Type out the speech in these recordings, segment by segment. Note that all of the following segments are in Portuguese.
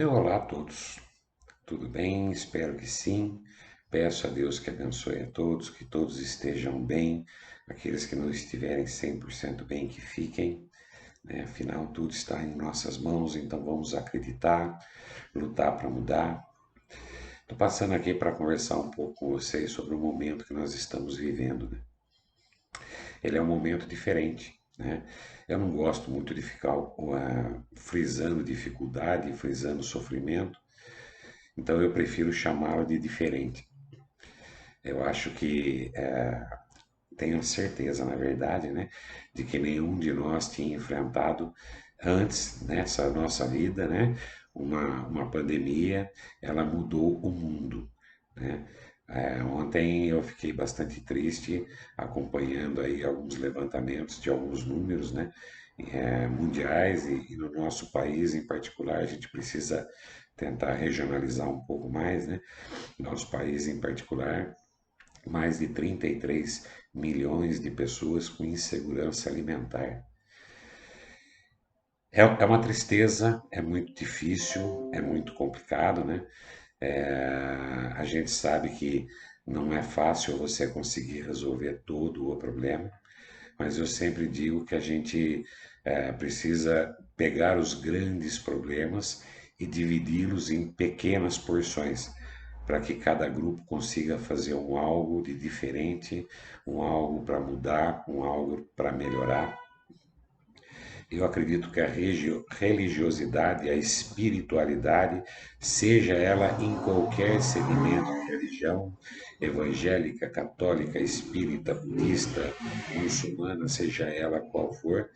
Olá a todos, tudo bem? Espero que sim. Peço a Deus que abençoe a todos, que todos estejam bem, aqueles que não estiverem 100% bem, que fiquem, né? Afinal, tudo está em nossas mãos, então vamos acreditar, lutar para mudar. Estou passando aqui para conversar um pouco com vocês sobre o momento que nós estamos vivendo, né? Ele é um momento diferente, né? Eu não gosto muito de ficar frisando dificuldade, frisando sofrimento. Então eu prefiro chamá-lo de diferente. Eu acho que tenho certeza, na verdade, né, de que nenhum de nós tinha enfrentado antes nessa nossa vida, né, uma pandemia. Ela mudou o mundo, né? Ontem eu fiquei bastante triste acompanhando aí alguns levantamentos de alguns números, né, mundiais e no nosso país em particular a gente precisa tentar regionalizar um pouco mais, né? Nosso país em particular, mais de 33 milhões de pessoas com insegurança alimentar. É uma tristeza, é muito difícil, é muito complicado, né? A gente sabe que não é fácil você conseguir resolver todo o problema, mas eu sempre digo que a gente precisa pegar os grandes problemas e dividi-los em pequenas porções, para que cada grupo consiga fazer um algo de diferente, um algo para mudar, um algo para melhorar. Eu acredito que a religiosidade, a espiritualidade, seja ela em qualquer segmento de religião, evangélica, católica, espírita, budista, muçulmana, seja ela qual for,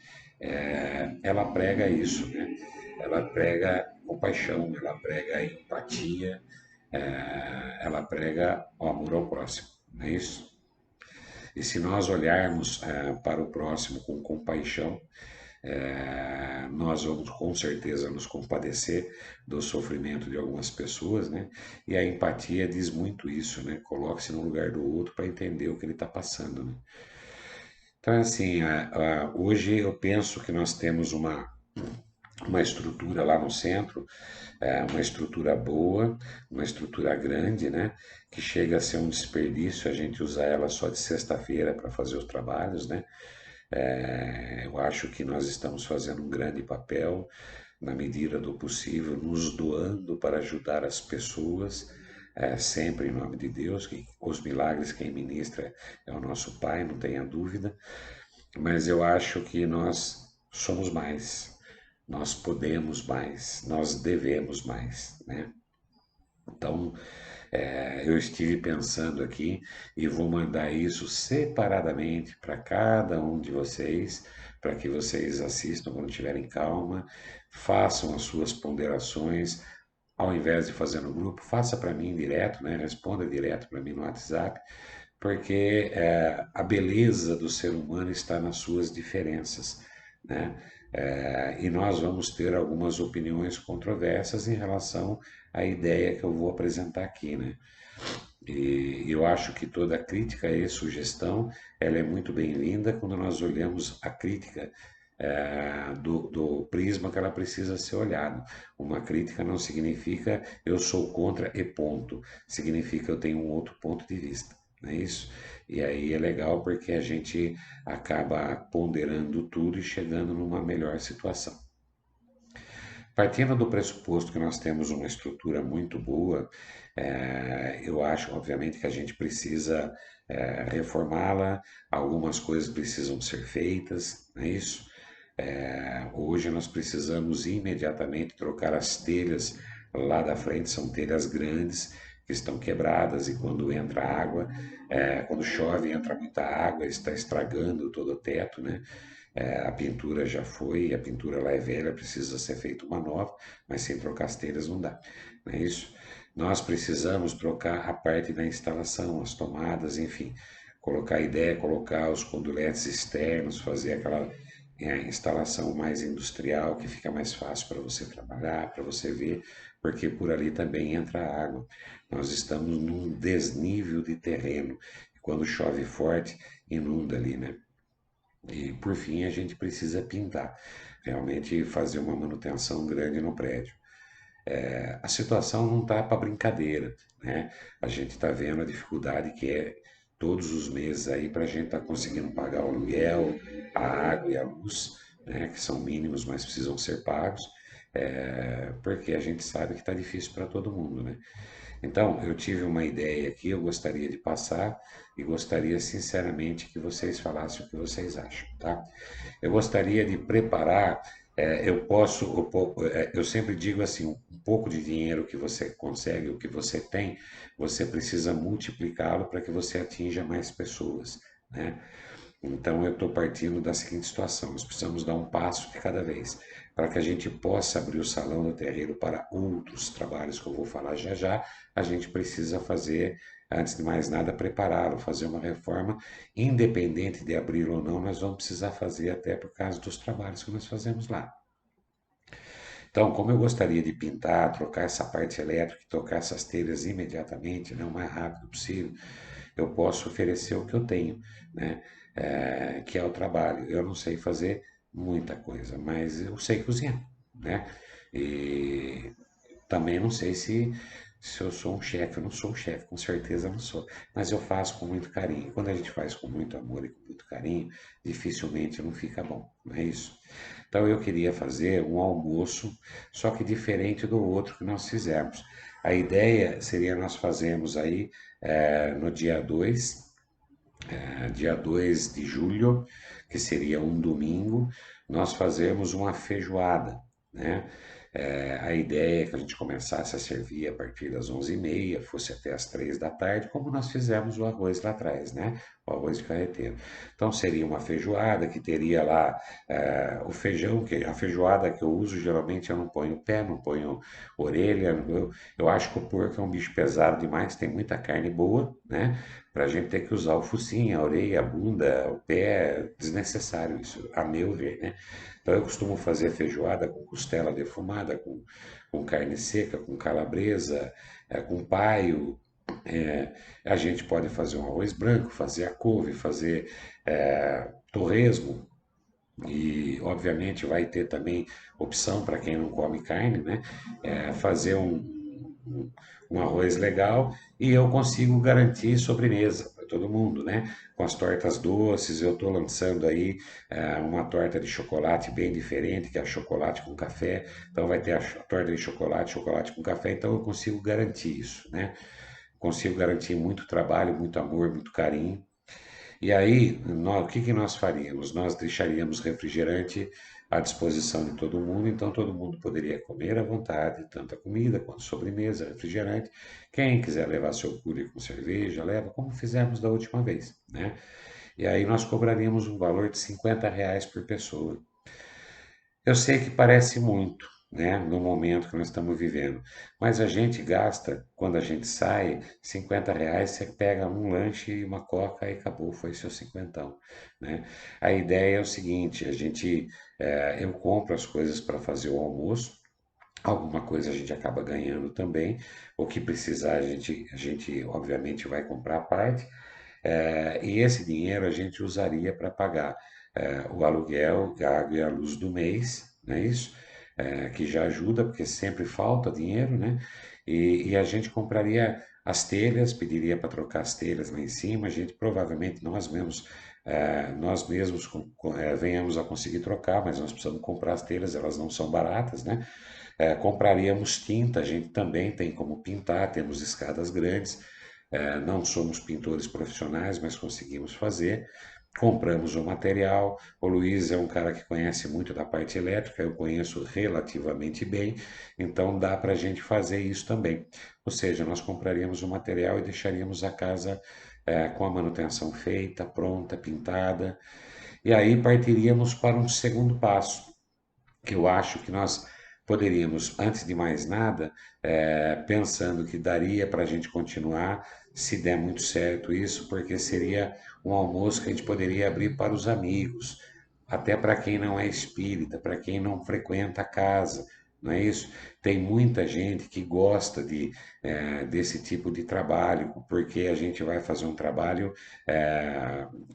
ela prega isso, né? Ela prega compaixão, ela prega empatia, ela prega o amor ao próximo, não é isso? E se nós olharmos para o próximo com compaixão, nós vamos com certeza nos compadecer do sofrimento de algumas pessoas, né? E a empatia diz muito isso, né? Coloque-se no lugar do outro para entender o que ele está passando, né? Então, assim, hoje eu penso que nós temos uma estrutura lá no centro, uma estrutura boa, uma estrutura grande, né? Que chega a ser um desperdício a gente usar ela só de sexta-feira para fazer os trabalhos, né? Eu acho que nós estamos fazendo um grande papel, na medida do possível, nos doando para ajudar as pessoas, sempre em nome de Deus, que os milagres quem ministra é o nosso Pai, não tenha dúvida, mas eu acho que nós somos mais, nós podemos mais, nós devemos mais, né? Então, eu estive pensando aqui e vou mandar isso separadamente para cada um de vocês, para que vocês assistam quando tiverem calma, façam as suas ponderações, ao invés de fazer no grupo, faça para mim direto, né? Responda direto para mim no WhatsApp, porque a beleza do ser humano está nas suas diferenças, né? E nós vamos ter algumas opiniões controversas em relação à ideia que eu vou apresentar aqui, né? E eu acho que toda crítica e sugestão, ela é muito bem-vinda quando nós olhamos a crítica do prisma que ela precisa ser olhada. Uma crítica não significa eu sou contra e ponto, significa eu tenho um outro ponto de vista, não é isso? E aí é legal porque a gente acaba ponderando tudo e chegando numa melhor situação. Partindo do pressuposto que nós temos uma estrutura muito boa, eu acho, obviamente, que a gente precisa reformá-la, algumas coisas precisam ser feitas, não é isso? Hoje nós precisamos imediatamente trocar as telhas lá da frente, são telhas grandes que estão quebradas e quando entra água, quando chove entra muita água, está estragando todo o teto, né? A pintura já foi, a pintura lá é velha, precisa ser feita uma nova, mas sem trocar as telhas não dá, não é isso? Nós precisamos trocar a parte da instalação, as tomadas, enfim, colocar a ideia, colocar os conduletes externos, fazer aquela instalação mais industrial que fica mais fácil para você trabalhar, para você ver, porque por ali também entra a água. Nós estamos num desnível de terreno, e quando chove forte, inunda ali, né? E por fim a gente precisa pintar, realmente fazer uma manutenção grande no prédio. A situação não está para brincadeira, né? A gente está vendo a dificuldade que é todos os meses aí para a gente estar conseguindo pagar o aluguel, a água e a luz, né? Que são mínimos, mas precisam ser pagos, porque a gente sabe que está difícil para todo mundo, né? Então, eu tive uma ideia aqui, eu gostaria de passar e gostaria sinceramente que vocês falassem o que vocês acham, tá? Eu gostaria de preparar, eu sempre digo assim, um pouco de dinheiro que você consegue, o que você tem, você precisa multiplicá-lo para que você atinja mais pessoas, né? Então, eu estou partindo da seguinte situação: nós precisamos dar um passo de cada vez, para que a gente possa abrir o salão do terreiro para outros trabalhos que eu vou falar já já. A gente precisa fazer, antes de mais nada, prepará-lo, fazer uma reforma, independente de abrir ou não, nós vamos precisar fazer até por causa dos trabalhos que nós fazemos lá. Então, como eu gostaria de pintar, trocar essa parte elétrica e trocar essas telhas imediatamente, né, o mais rápido possível, eu posso oferecer o que eu tenho, né? Que é o trabalho. Eu não sei fazer muita coisa, mas eu sei cozinhar, né? E também não sei se eu sou um chefe, eu não sou um chefe, com certeza não sou, mas eu faço com muito carinho. Quando a gente faz com muito amor e com muito carinho, dificilmente não fica bom, não é isso? Então eu queria fazer um almoço, só que diferente do outro que nós fizemos. A ideia seria nós fazermos aí no dia 2 de julho, que seria um domingo, nós fazermos uma feijoada, né? A ideia é que a gente começasse a servir a partir das 11h30, fosse até as 3 da tarde, como nós fizemos o arroz lá atrás, né? O arroz de carreteiro. Então seria uma feijoada que teria lá o feijão, que a feijoada que eu uso, geralmente eu não ponho pé, não ponho orelha, eu acho que o porco é um bicho pesado demais, tem muita carne boa, né? Para a gente ter que usar o focinho, a orelha, a bunda, o pé, é desnecessário isso, a meu ver, né? Então eu costumo fazer feijoada com costela defumada, com carne seca, com calabresa, com paio. A gente pode fazer um arroz branco, fazer a couve, fazer torresmo, e obviamente vai ter também opção para quem não come carne, né? Fazer um arroz legal e eu consigo garantir sobremesa para todo mundo, né? Com as tortas doces, eu estou lançando aí uma torta de chocolate bem diferente, que é chocolate com café. Então vai ter a torta de chocolate, chocolate com café. Então eu consigo garantir isso, né? Consigo garantir muito trabalho, muito amor, muito carinho. E aí, o que que nós faríamos? Nós deixaríamos refrigerante à disposição de todo mundo, então todo mundo poderia comer à vontade, tanto a comida quanto a sobremesa, refrigerante. Quem quiser levar seu cooler com cerveja, leva, como fizemos da última vez, né? E aí nós cobraríamos um valor de R$ 50 por pessoa. Eu sei que parece muito, né, no momento que nós estamos vivendo, mas a gente gasta, quando a gente sai, R$ 50, você pega um lanche e uma coca e acabou, foi seu cinquentão, né? A ideia é o seguinte, eu compro as coisas para fazer o almoço, alguma coisa a gente acaba ganhando também, o que precisar a gente obviamente vai comprar a parte, e esse dinheiro a gente usaria para pagar o aluguel, a água e a luz do mês, não é isso? Que já ajuda, porque sempre falta dinheiro, né? E a gente compraria as telhas, pediria para trocar as telhas lá em cima, a gente provavelmente nós mesmos venhamos a conseguir trocar, mas nós precisamos comprar as telhas, elas não são baratas, né? Compraríamos tinta, a gente também tem como pintar, temos escadas grandes, não somos pintores profissionais, mas conseguimos fazer. Compramos o material. O Luiz é um cara que conhece muito da parte elétrica, eu conheço relativamente bem, então dá para a gente fazer isso também. Ou seja, nós compraríamos o material e deixaríamos a casa com a manutenção feita, pronta, pintada, e aí partiríamos para um segundo passo que eu acho que nós poderíamos, antes de mais nada, pensando que daria para a gente continuar, se der muito certo isso, porque seria um almoço que a gente poderia abrir para os amigos, até para quem não é espírita, para quem não frequenta a casa. não é isso? Tem muita gente que gosta desse tipo de trabalho, porque a gente vai fazer um trabalho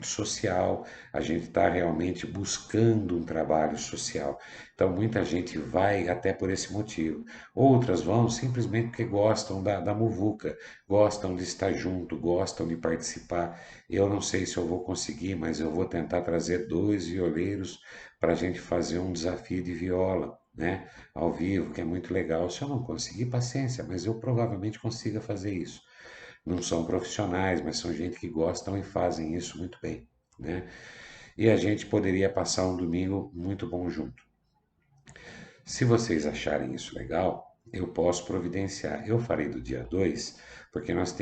social, a gente está realmente buscando um trabalho social. Então, muita gente vai até por esse motivo. Outras vão simplesmente porque gostam da muvuca, gostam de estar junto, gostam de participar. Eu não sei se eu vou conseguir, mas eu vou tentar trazer dois violeiros para a gente fazer um desafio de viola, né? Ao vivo, que é muito legal. Se eu não conseguir, paciência, mas eu provavelmente consiga fazer isso. Não são profissionais, mas são gente que gostam e fazem isso muito bem, né? E a gente poderia passar um domingo muito bom junto. Se vocês acharem isso legal, eu posso providenciar. Eu farei do dia 2, porque nós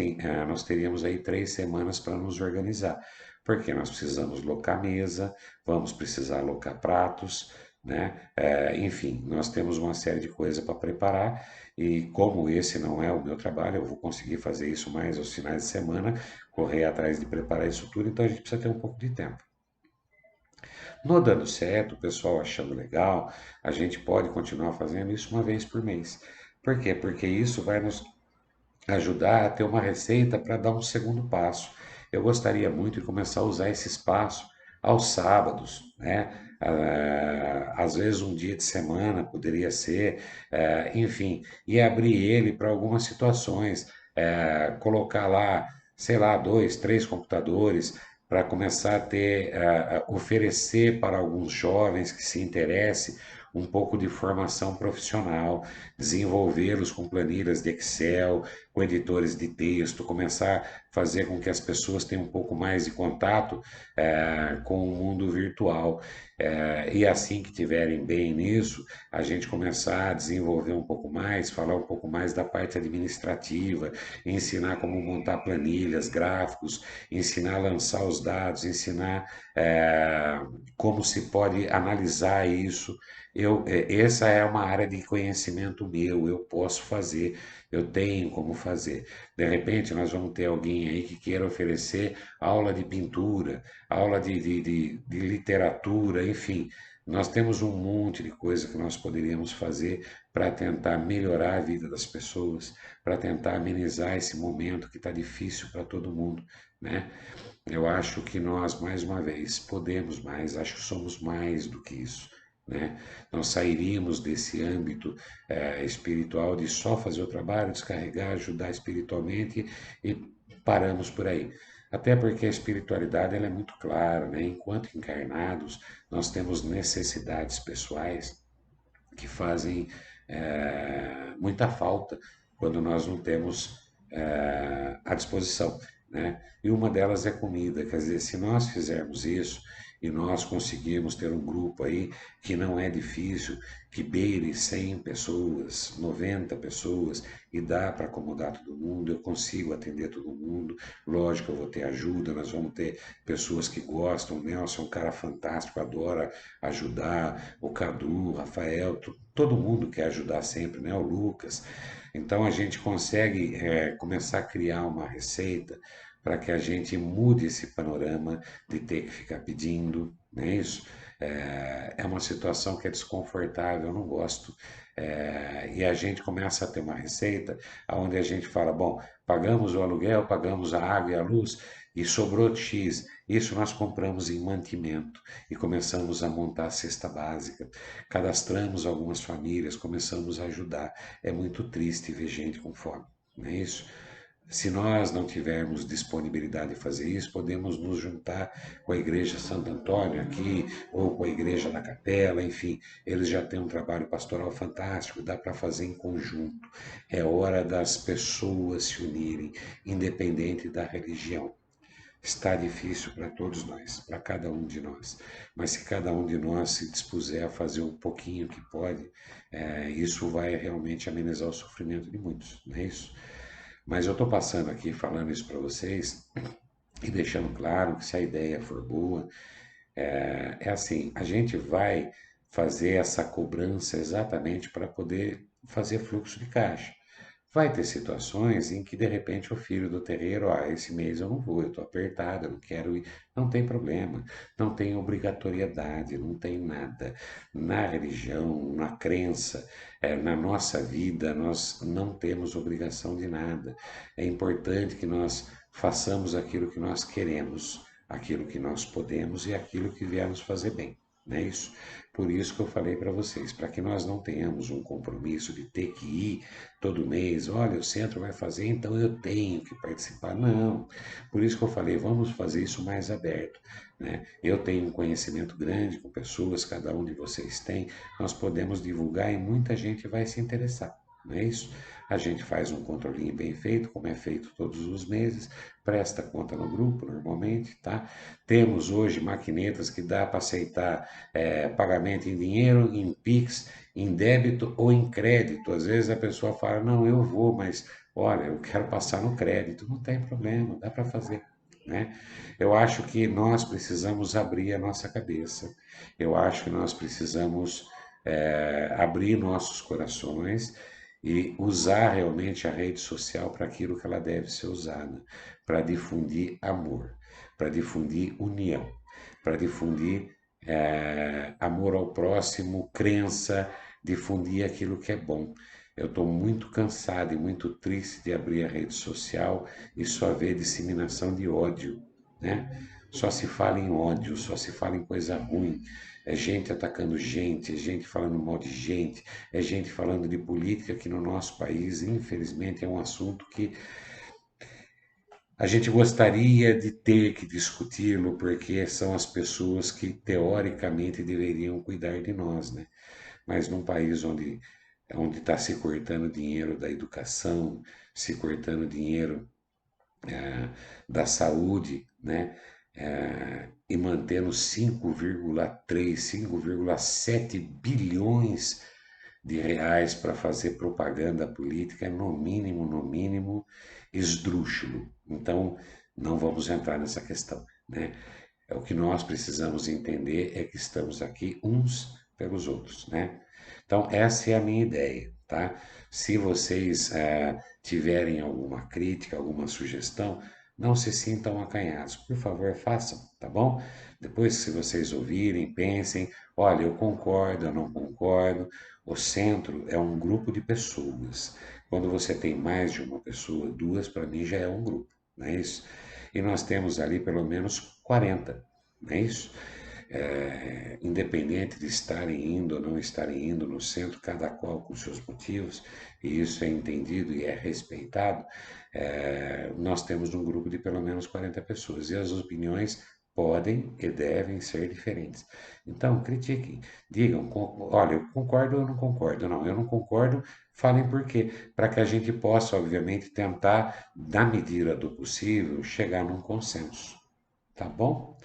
teríamos aí 3 semanas para nos organizar. Porque nós precisamos locar mesa, vamos precisar locar pratos, né? Enfim, nós temos uma série de coisas para preparar e como esse não é o meu trabalho, eu vou conseguir fazer isso mais aos finais de semana, correr atrás de preparar isso tudo, então a gente precisa ter um pouco de tempo. No dando certo, o pessoal achando legal, a gente pode continuar fazendo isso uma vez por mês. Por quê? Porque isso vai nos ajudar a ter uma receita para dar um segundo passo. Eu gostaria muito de começar a usar esse espaço aos sábados, né? Às vezes um dia de semana poderia ser, enfim, e abrir ele para algumas situações, colocar lá, sei lá, 2, 3 computadores para começar a ter, oferecer para alguns jovens que se interessem um pouco de formação profissional, desenvolvê-los com planilhas de Excel, com editores de texto, começar a fazer com que as pessoas tenham um pouco mais de contato com o mundo virtual. E assim que tiverem bem nisso, a gente começar a desenvolver um pouco mais, falar um pouco mais da parte administrativa, ensinar como montar planilhas, gráficos, ensinar a lançar os dados, ensinar como se pode analisar isso. Essa é uma área de conhecimento meu, eu posso fazer, eu tenho como fazer. De repente, nós vamos ter alguém aí que queira oferecer aula de pintura, aula de literatura, enfim. Nós temos um monte de coisa que nós poderíamos fazer para tentar melhorar a vida das pessoas, para tentar amenizar esse momento que está difícil para todo mundo, né? Eu acho que nós, mais uma vez, podemos mais, acho que somos mais do que isso, né? Nós sairíamos desse âmbito espiritual de só fazer o trabalho, descarregar, ajudar espiritualmente e paramos por aí. Até porque a espiritualidade ela é muito clara, né? Enquanto encarnados, nós temos necessidades pessoais que fazem muita falta quando nós não temos à disposição, né? E uma delas é comida, quer dizer, se nós fizermos isso e nós conseguirmos ter um grupo aí que não é difícil, que beire 100 pessoas, 90 pessoas e dá para acomodar todo mundo, eu consigo atender todo mundo, lógico, eu vou ter ajuda, nós vamos ter pessoas que gostam, o Nelson é um cara fantástico, adora ajudar, o Cadu, o Rafael, todo mundo quer ajudar sempre, né? O Lucas. Então a gente consegue começar a criar uma receita para que a gente mude esse panorama de ter que ficar pedindo, não é isso? É uma situação que é desconfortável, eu não gosto. E a gente começa a ter uma receita onde a gente fala, bom, pagamos o aluguel, pagamos a água e a luz e sobrou X. Isso nós compramos em mantimento e começamos a montar a cesta básica. Cadastramos algumas famílias, começamos a ajudar. É muito triste ver gente com fome, não é isso? Se nós não tivermos disponibilidade de fazer isso, podemos nos juntar com a Igreja Santo Antônio aqui, ou com a Igreja da Capela, enfim, eles já têm um trabalho pastoral fantástico, dá para fazer em conjunto. É hora das pessoas se unirem, independente da religião. Está difícil para todos nós, para cada um de nós. Mas se cada um de nós se dispuser a fazer um pouquinho que pode, isso vai realmente amenizar o sofrimento de muitos, não é isso? Mas eu estou passando aqui falando isso para vocês e deixando claro que se a ideia for boa, é assim, a gente vai fazer essa cobrança exatamente para poder fazer fluxo de caixa, Vai ter situações em que de repente o filho do terreiro, esse mês eu não vou, eu estou apertado, eu não quero ir. Não tem problema, não tem obrigatoriedade, não tem nada. Na religião, na crença, na nossa vida, nós não temos obrigação de nada. É importante que nós façamos aquilo que nós queremos, aquilo que nós podemos e aquilo que vier nos fazer bem. Não é isso? Por isso que eu falei para vocês, para que nós não tenhamos um compromisso de ter que ir todo mês, olha, o centro vai fazer, então eu tenho que participar. Não. Por isso que eu falei, vamos fazer isso mais aberto, né? Eu tenho um conhecimento grande com pessoas, cada um de vocês tem, nós podemos divulgar e muita gente vai se interessar. Não é isso? A gente faz um controlinho bem feito, como é feito todos os meses, presta conta no grupo normalmente, tá? Temos hoje maquinetas que dá para aceitar pagamento em dinheiro, em Pix, em débito ou em crédito. Às vezes a pessoa fala, não, eu vou, mas olha, eu quero passar no crédito. Não tem problema, dá para fazer. Né? Eu acho que nós precisamos abrir a nossa cabeça. Eu acho que nós precisamos abrir nossos corações e usar realmente a rede social para aquilo que ela deve ser usada, para difundir amor, para difundir união, para difundir amor ao próximo, crença, difundir aquilo que é bom. Eu estou muito cansado e muito triste de abrir a rede social e só ver disseminação de ódio, né? Só se fala em ódio, só se fala em coisa ruim. É gente atacando gente, é gente falando mal de gente, é gente falando de política que no nosso país, infelizmente, é um assunto que a gente gostaria de ter que discuti-lo, porque são as pessoas que teoricamente deveriam cuidar de nós, né? Mas num país onde está se cortando dinheiro da educação, se cortando dinheiro da saúde, né? E mantendo 5,3, 5,7 bilhões de reais para fazer propaganda política é no mínimo, esdrúxulo. Então, não vamos entrar nessa questão, né? O que nós precisamos entender é que estamos aqui uns pelos outros, né? Então, essa é a minha ideia, tá? Se vocês tiverem alguma crítica, alguma sugestão, não se sintam acanhados. Por favor, façam, tá bom? Depois, se vocês ouvirem, pensem, olha, eu concordo, eu não concordo. O centro é um grupo de pessoas. Quando você tem mais de uma pessoa, duas, para mim já é um grupo, não é isso? E nós temos ali pelo menos 40, não é isso? Independente de estarem indo ou não estarem indo no centro, cada qual com seus motivos, e isso é entendido e é respeitado, nós temos um grupo de pelo menos 40 pessoas, e as opiniões podem e devem ser diferentes. Então, critiquem, digam, olha, eu concordo ou não concordo? Não, eu não concordo, falem por quê, para que a gente possa, obviamente, tentar, na medida do possível, chegar num consenso, tá bom?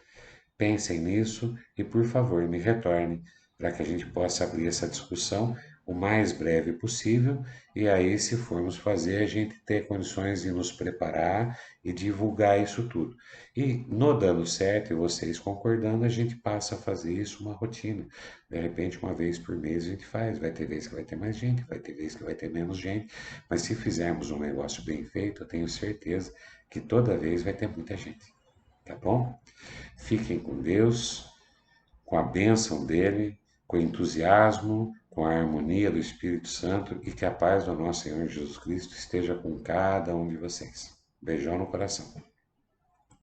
Pensem nisso e, por favor, me retornem para que a gente possa abrir essa discussão o mais breve possível e aí, se formos fazer, a gente ter condições de nos preparar e divulgar isso tudo. E no dando certo e vocês concordando, a gente passa a fazer isso uma rotina. De repente, uma vez por mês a gente faz. Vai ter vez que vai ter mais gente, vai ter vez que vai ter menos gente, mas se fizermos um negócio bem feito, eu tenho certeza que toda vez vai ter muita gente. Tá bom? Fiquem com Deus, com a bênção dele, com o entusiasmo, com a harmonia do Espírito Santo e que a paz do nosso Senhor Jesus Cristo esteja com cada um de vocês. Beijão no coração.